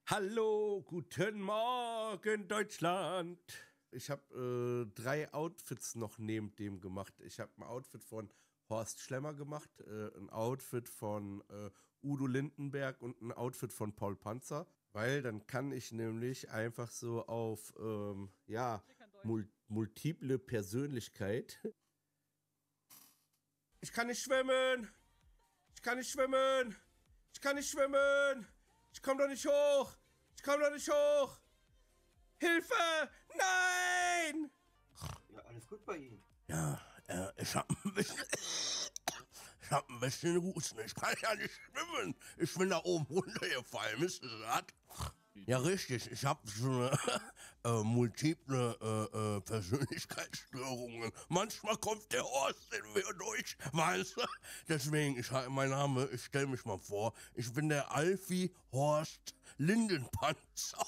Hallo, guten Morgen Deutschland. Ich habe 3 Outfits noch neben dem gemacht. Ich habe ein Outfit von Horst Schlemmer gemacht, ein Outfit von Udo Lindenberg und ein Outfit von Paul Panzer. Weil dann kann ich nämlich einfach so auf multiple Persönlichkeit. Ich kann nicht schwimmen! Ich kann nicht schwimmen! Ich kann nicht schwimmen! Ich komm doch nicht hoch! Ich komm doch nicht hoch! Hilfe! Nein! Ja, alles gut bei Ihnen. Ja, ich hab ein bisschen Husten. Ich kann ja nicht schwimmen. Ich bin da oben runtergefallen. Wissen Sie das? Ja, richtig. Ich habe so eine multiple Persönlichkeitsstörungen. Manchmal kommt der Horst in mir durch, weißt du? Deswegen, mein Name, ich stelle mich mal vor, ich bin der Alfie Horst Lindenpanzer.